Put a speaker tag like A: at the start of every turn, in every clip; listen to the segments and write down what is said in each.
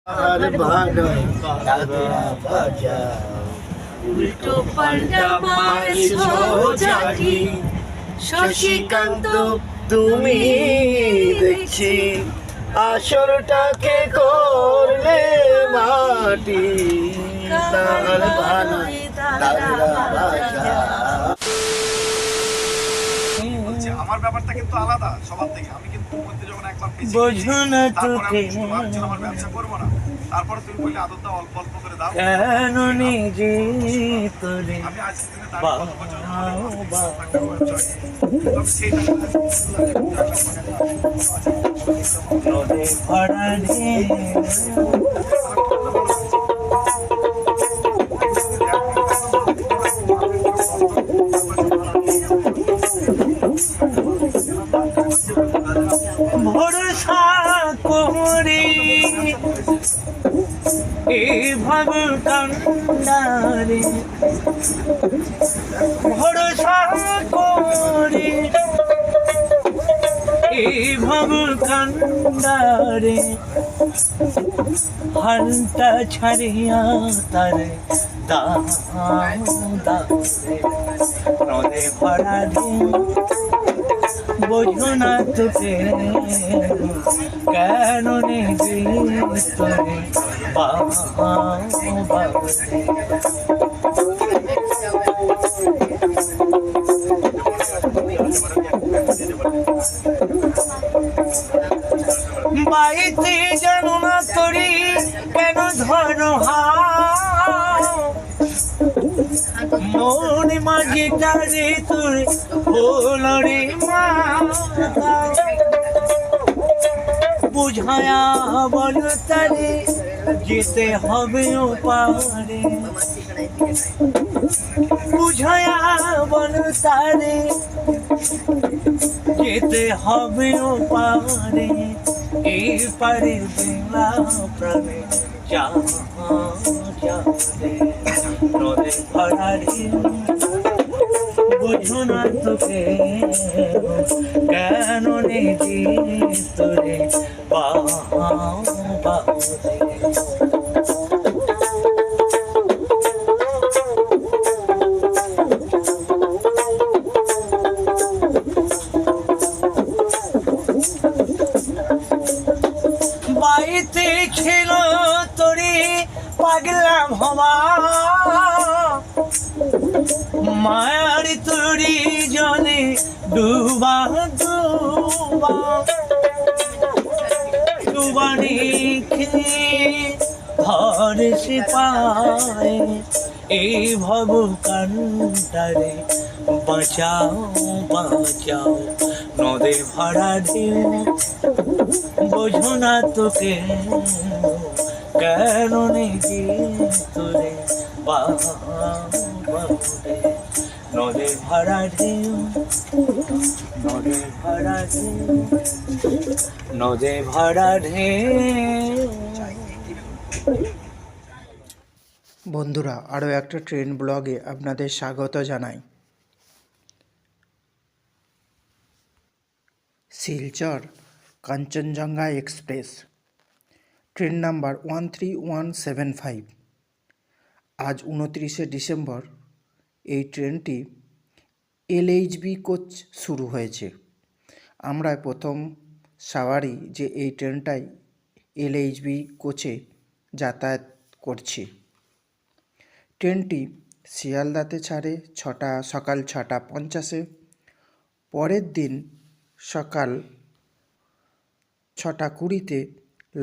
A: আর ভালো দাদা বাজা উল্টো পাল্টা মার সোজাকি শশীকান্ত তুমি দেখছি আসরটাকে করলে মাটি তার ভালো দাদা বাজা।
B: আমার ব্যাপারটা কিন্তু আলাদা সবার থেকে। আমি কিন্তু মধ্যে যখন একবার
A: বোঝো না তোকে
B: ভাবছিলাম আমার ব্যবসা করবো না, তারপরে তুমি বললে আদরটা অল্প অল্প করে দাও।
A: কেন নিজে তোরে
B: আমি আজ দিনে তার কত বছর সেই
A: নদে ভরা রে ভরসা করে ভাব কান্দারে ভরসা করে ভাব কান্দারে হালটা ছাড়িয়া তারে নদে ভরা রে বোঝো না তোকে কেন নিজে তোরে বাড়িতে জানো না তোরে কেন ধরো মনে মাঝে তারে তোর হলো রে মা বুঝায়া বল তারে যেতে হবে ও পারে বুঝায়া বল তারে যেতে হবে ও পারে এই পারে বেলা প্রাণে যা নদে ভরা রে বুঝো না তোকে কেন নিজে তোরে বাড়িতে ছিল তোরে পাগলা ভবা মায়ার তোরি জলে ডুবা ডুবানি ধর সে পায় এই ভব কান্তারে বাঁচাও বাঁচাও নদে ভরা ঢেউ বোঝো না তোকে কেন নিজে তোরে নদে ভরা ঢেউ নদে ভরা ঢেউ নদে ভরা ঢেউ।
C: বন্ধুরা, আরও একটা ট্রেন ব্লগে আপনাদের স্বাগত জানাই। Silchar Kanchenjunga express train number 13175। আজ 29শে ডিসেম্বর এই ট্রেনটি LHB কোচ শুরু হয়েছে। আমরা প্রথম সাওয়ারি যে এই ট্রেনটাই LHB কোচে যাতায়াত করছি। ট্রেনটি শিয়ালদাতে ছাড়ে সকাল 6:50। পরের দিন সকাল 6:20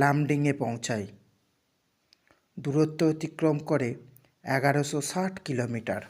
C: লামডিংয়ে পৌঁছায়। দূরত্ব অতিক্রম করে 1160 কিলোমিটার।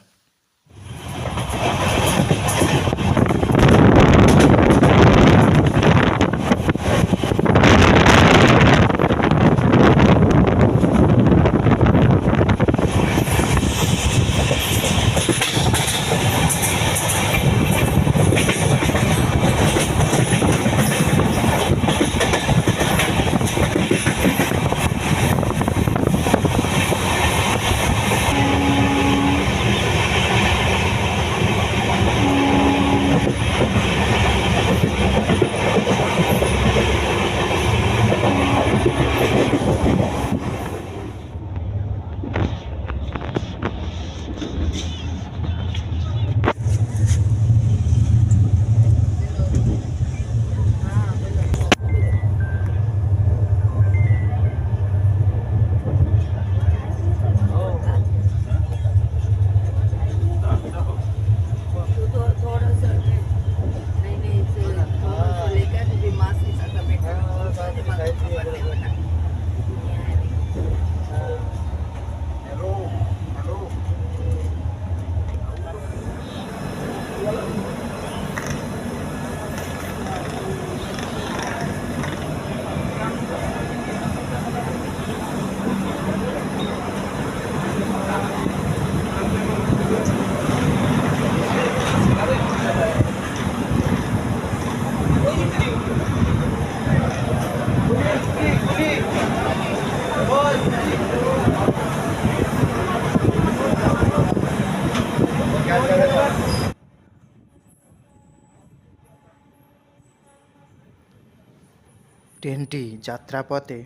C: ট্রেনটি যাত্রাপথে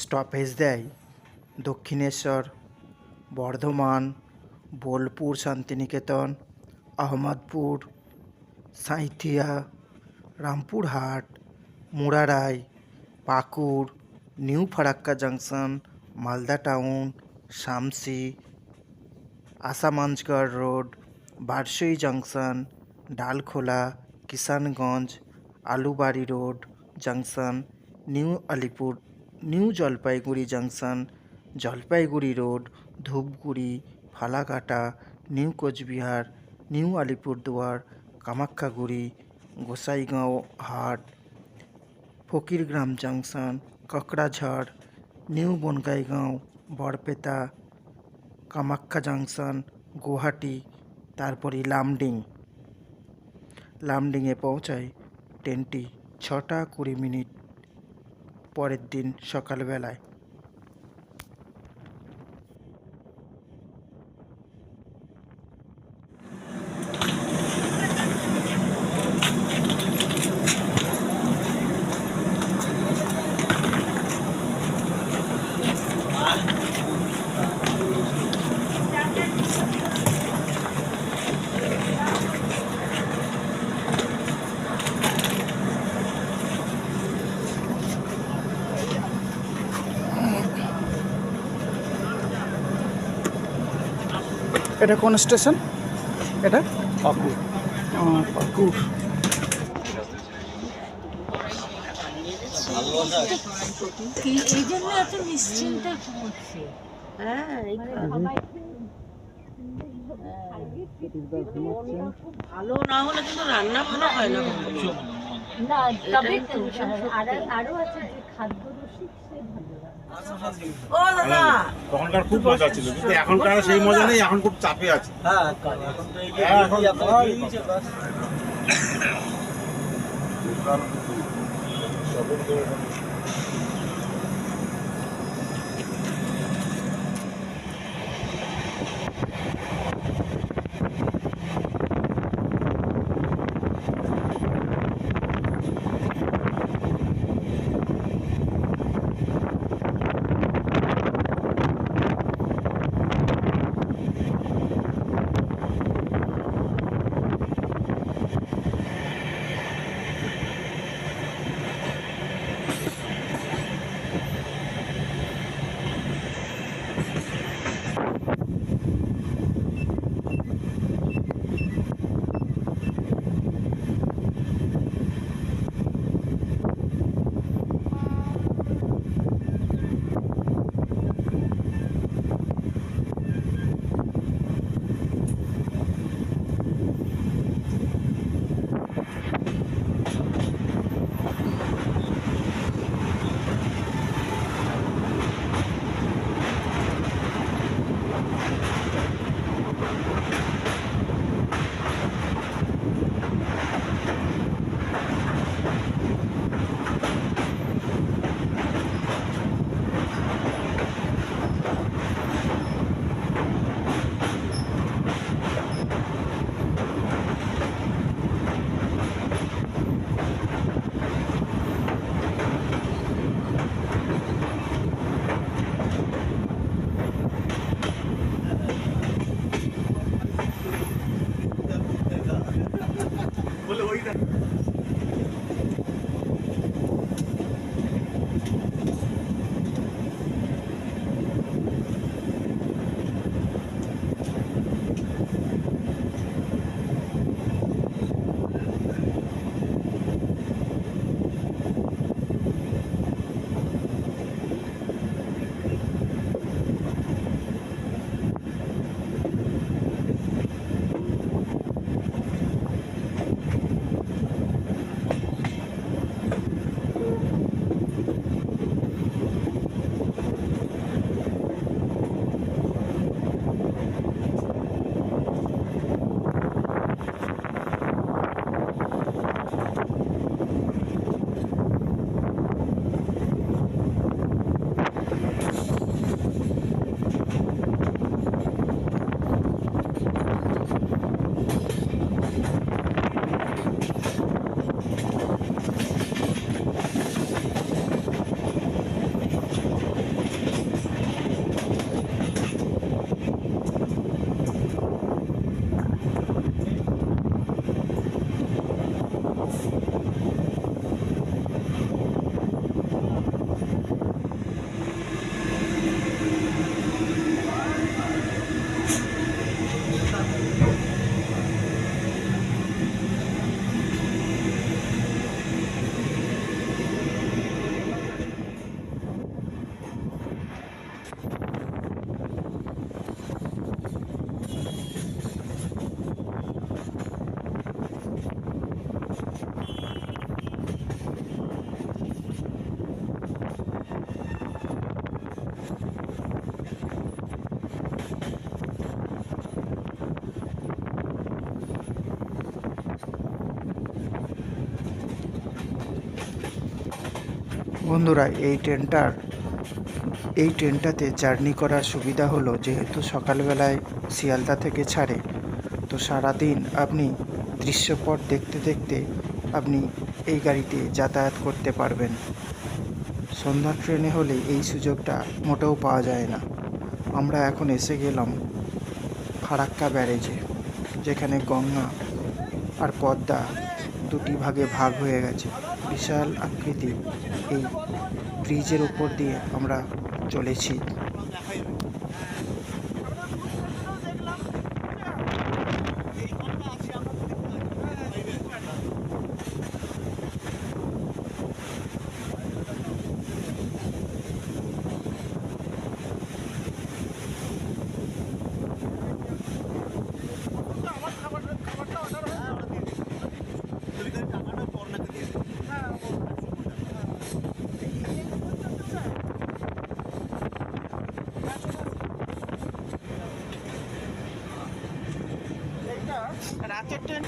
C: স্টপেজ দেয় Dakshineswar, Bardhaman, Bolpur Shantiniketan, Ahmadpur, Sainthia, Rampurhat, Murarai, Pakur, new Farakka junction, Malda town, Samsi, আসামানজগড় road, Barsoi junction, Dalkhola, Kishanganj, Aluabari road junction, new Jalpaiguri junction, Jalpaiguri road, Dhupguri, Falakata, new Coochbehar, new Alipurduar, Kamakhyaguri, Gossaigaon Hat, Fakiragram junction, Kokrajhar, new Bongaigaon, Barpeta, Kamakhya junction, Guwahati, তারপরে লামডিংয়ে পৌঁছায় ট্রেনটি 6টা 20 মিনিট পরের দিন সকালবেলায়। এটা কোন স্টেশন? এটা পাকুড়। পাকুড়।
D: এই জন্য এত নিশ্চিন্তে ঘুমোচ্ছে। হ্যাঁ, ভালো না হলে কিন্তু রান্না ভালো হয় না।
E: না, তবে আরো আছে যে খাদ্য রসিক সে ভালো।
D: ও দাদা,
B: তখনকার খুব মজা ছিল, কিন্তু এখনকার সেই মজা নেই, এখন খুব চাপে আছে।
A: হ্যাঁ, এখন তো এই যে আপনার দিয়েছে বাস।
C: বন্ধুরা এই ট্রেনটাতে জার্নি করার সুবিধা হলো যেহেতু সকালবেলায় শিয়ালদা থেকে ছাড়ে, তো সারাদিন আপনি দৃশ্যপট দেখতে দেখতে আপনি এই গাড়িতে যাতায়াত করতে পারবেন। সন্ধ্যার ট্রেনে হলে এই সুযোগটা মোটেও পাওয়া যায় না। আমরা এখন এসে গেলাম ফারাক্কা ব্যারেজে, যেখানে গঙ্গা আর পদ্মা দুটি ভাগে ভাগ হয়ে গেছে। বিশাল আকৃতি এই ব্রিজের উপর দিয়ে আমরা চলেছি। রাতের ট্রেন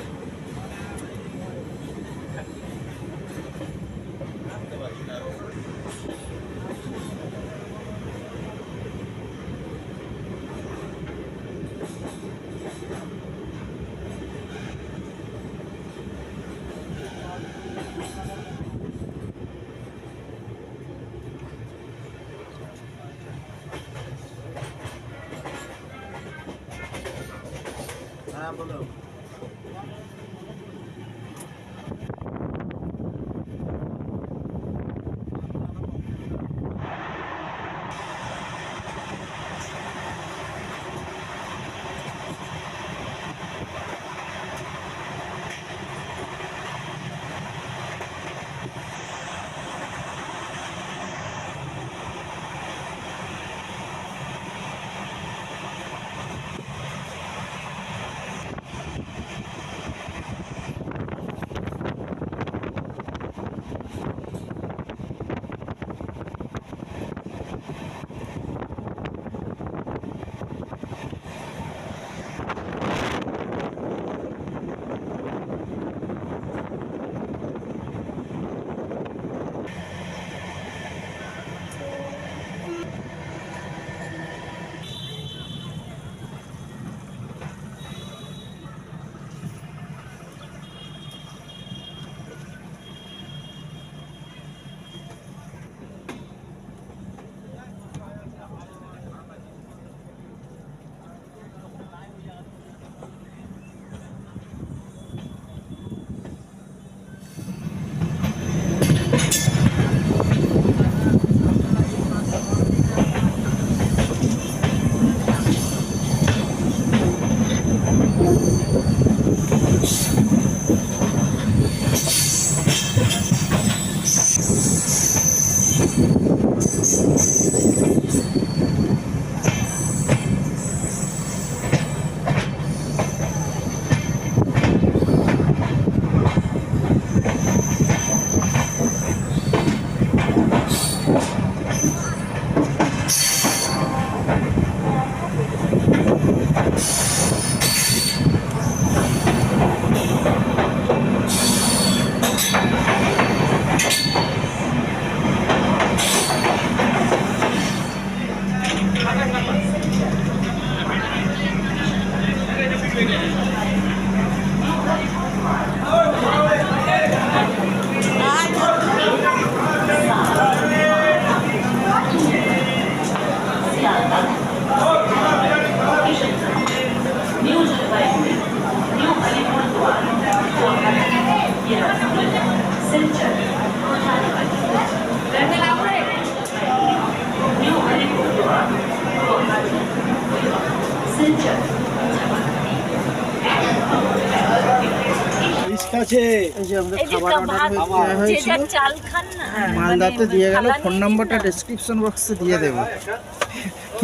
C: এই যে আমাদের খাবার অর্ডার হয়েছিল,
E: চাল খান না
C: মালদাতে দিয়ে গেল। ফোন নাম্বারটা ডেসক্রিপশন বক্সে দিয়ে দেব।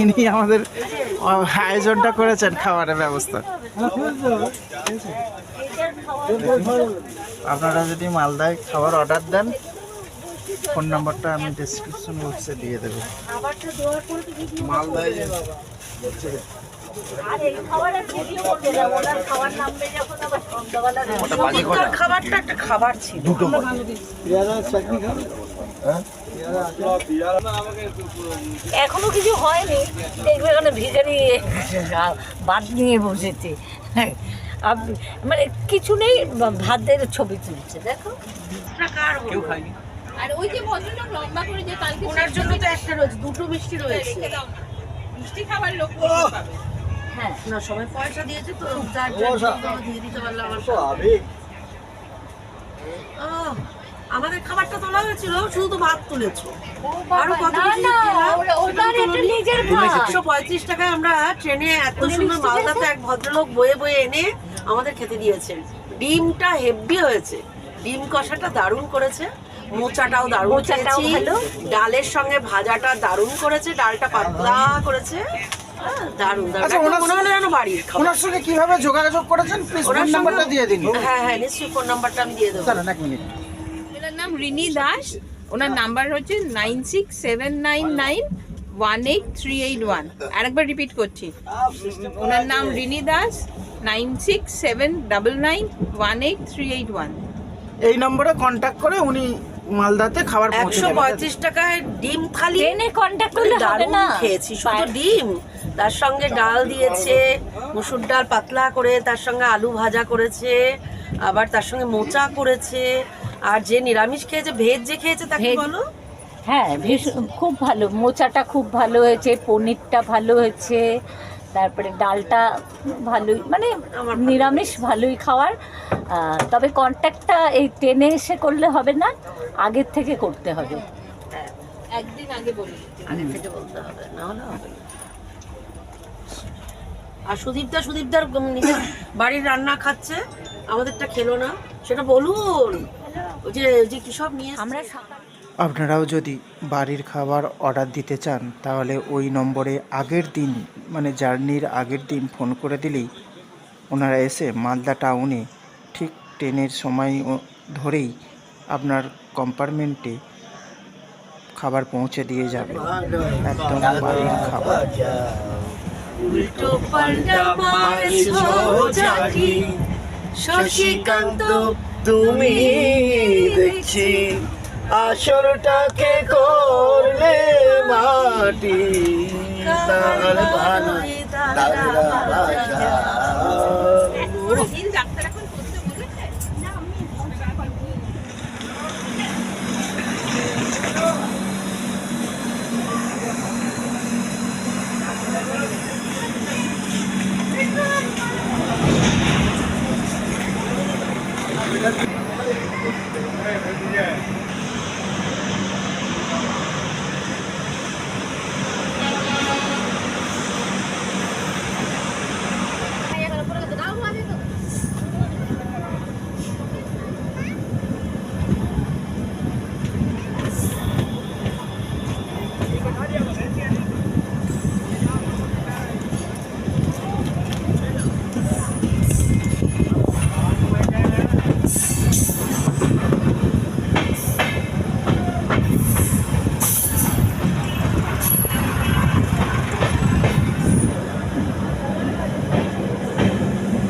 C: ইনি আমাদের আয়োজনটা করেছেন খাবারের ব্যবস্থা। আপনারা যদি মালদায় খাবার অর্ডার দেন, ফোন নাম্বারটা আমি ডেসক্রিপশন বক্সে দিয়ে দেবো।
B: মালদায়
D: খাবারটা একটা খাবার ছিল।
E: এখনো কিছু হয়নি, দেখবে এখানে ভিখারি বাদ নিয়ে বসেছে। মানে কিছু নেই, ভাতের ছবি তুলছে, দেখো।
A: কেউ খায়নি।
F: আর ওই যে ভদ্রলোক লম্বা করে যে কালকে
D: ওনার জন্য তো একটা রয়েছে, দুটো মিষ্টি রয়েছে।
F: রেখে দাও না, মিষ্টি খাবার লোক প্রচুর পাবে।
E: হ্যাঁ,
D: না সবাই পয়সা দিয়েছে তো, যার যার জন্য দিয়ে দিতে পারলে আমার আহ, আমাদের খাবারটা তোলা হয়েছিল, শুধু তো ভাত তুলেছো। আরো কত
E: না
D: কিছু
E: না,
D: খেলাম,
E: ওটার এটা নিজের ভাত।
D: 135 টাকায় আমরা ট্রেনে এত সুন্দর মালদাতে এক ভদ্রলোক বয়ে বয়ে এনে আমাদের খেতে দিয়েছেন। ডিমটা হেভি হয়েছে, ডিম কষাটা দারুণ করেছে, মোচাটাও দারুণ
E: মোচাটাও
D: খেয়েছি,
E: ভালো।
D: ডালের সঙ্গে ভাজাটা দারুণ করেছে, ডালটা পাতলা করেছে, দারুণ দারুণ,
C: আচ্ছা,
D: একদম
C: ওনার
D: মনে হলো যেন বাড়ির খাবার।
C: ওনার সঙ্গে কিভাবে যোগাযোগ করেছেন প্লিজ
D: ওনার
C: ফোন নাম্বারটা
D: সঙ্গে-
C: দিয়ে দিন।
D: হ্যাঁ হ্যাঁ, নিশ্চয়ই ফোন নাম্বারটা আমি দিয়ে দেবো।
C: দাঁড়ান এক মিনিট।
F: ওনার নাম রিনি দাস, ওনার নাম্বার হচ্ছে 9679918381। আরেকবার রিপিট করছি, ওনার নাম রিনি দাস, 9679918381।
C: এই নম্বরে কন্ট্যাক্ট করে উনি মালদাতে খাবার পৌঁছে দেবেন।
D: 135 টাকায় ডিম থালি
E: ট্রেনে কন্ট্যাক্ট করলে হবে
D: দারুণ
E: না।
D: খেয়েছি, শুধু ডিম, তার সঙ্গে ডাল দিয়েছে, মসুর ডাল পাতলা করে, তার সঙ্গে আলু ভাজা করেছে, আবার তার সঙ্গে মোচা করেছে। আর যে নিরামিষ খেয়েছে, ভেজ যে খেয়েছে তাকে
E: ভেজ।
D: বলো।
E: হ্যাঁ, ভীষণ খুব ভালো, মোচাটা খুব ভালো হয়েছে, পনিরটা ভালো হয়েছে, তারপরে ডালটা ভালোই, মানে নিরামিষ ভালোই খাওয়ার। তবে কন্ট্যাক্টটা এই ট্রেনে এসে করলে হবে না, আগের থেকে করতে হবে।
F: একদিন আগে বলি।
D: আগে থেকে বলতে হবে, না হলে হবে না। আর সুদীপদার নিজের বাড়ির রান্না খাচ্ছে, আমাদেরটা খেলো না, সেটা বলুন। ওই যে কি সব নিয়ে এসেছে।
E: আমরা সকাল
C: আপনারাও যদি বাড়ির খাবার অর্ডার দিতে চান তাহলে ওই নম্বরে আগের দিন মানে জার্নির আগের দিন ফোন করে দিলেই ওনারা এসে মালদা টাউনে ঠিক ট্রেনের সময় ধরেই আপনার কম্পার্টমেন্টে খাবার পৌঁছে দিয়ে যাবে, একদম বাড়ির খাবার।
D: উল্টো পাল্টা মারছো জানি, শশীকান্ত তুমি দেখছি,
C: আসরটাকে করলে মাটি তার বানাই
F: দিন ডাক্তার এখন করতে বলেছে।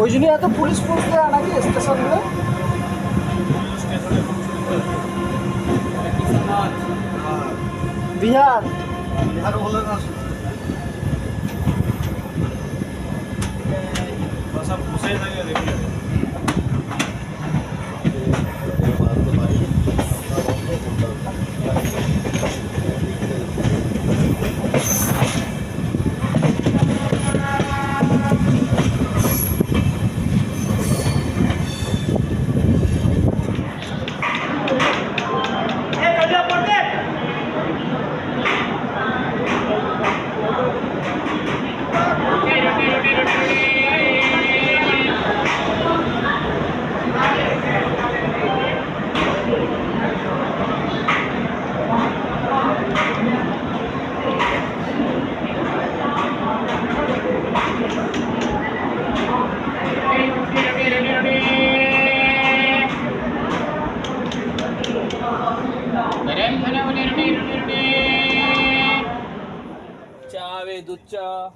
C: ওই জন্য এত পুলিশ ফোর্স দেওয়া নাকি স্টেশনগুলো? বিহার
B: বলে না সব বসে থাকে দেখি।
A: দুধ চা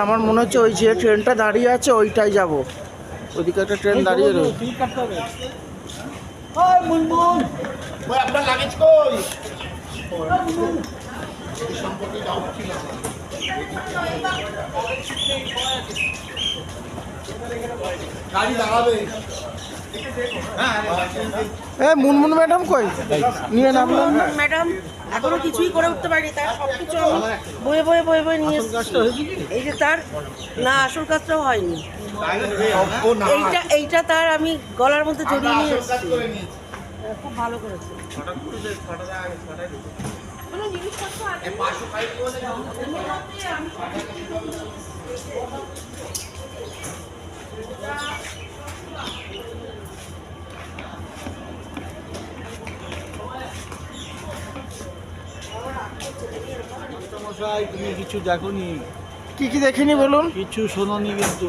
C: আমার মনে হচ্ছে ওই যে ট্রেনটা দাঁড়িয়ে আছে ওইটাই যাব। ওইদিকে একটা ট্রেন দাঁড়িয়ে রয়েছে। মুনমুন ম্যাডাম কই নিয়ে নামলাম না।
D: ম্যাডাম এখনো কিছুই করে উঠতে পারিনি, তার সবকিছু আমি বয়ে বয়ে বয়ে বয়ে নিয়ে এসেছি। এই যে তার না আসল কাজটাও হয়নি, এইটা তার আমি গলার মধ্যে জড়িয়ে নিয়ে এসেছি। খুব ভালো করেছে।
A: তুমি কিছু দেখোনি,
C: কি কি দেখেনি বলুন?
A: কিছু শোনোনি, কিন্তু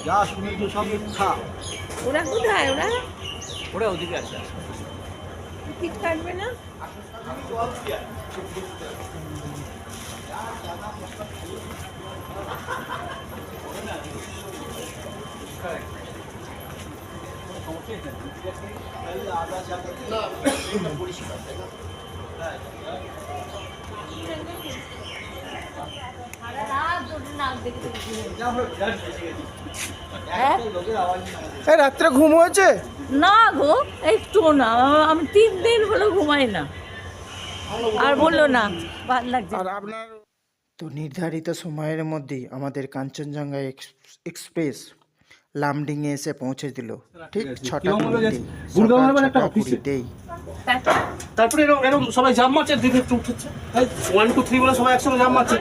A: যা শুনেছো সব মিথ্যা।
F: ওরা কোথায়?
A: ওরা ওদিকে আছে।
F: টিকিট কাটবে না?
C: রাত্রে ঘুম হয়েছে?
E: না গো, একটু না, আমি 3 দিন হলো ঘুমাই না। আর বললো না, ভালো লাগছে।
C: আর আপনার তো নির্ধারিত সময়ের মধ্যেই আমাদের কাঞ্চনজঙ্ঘা এক্সপ্রেস লামডিংয়ে এসে পৌঁছে দিল ঠিক 6টা কুড়িতেই।
G: তারপরে এরকম সবাই জাম মারছে, দিদি একটু উঠেছে 1 2 3 বলে সবাই একসঙ্গে জাম মারছে।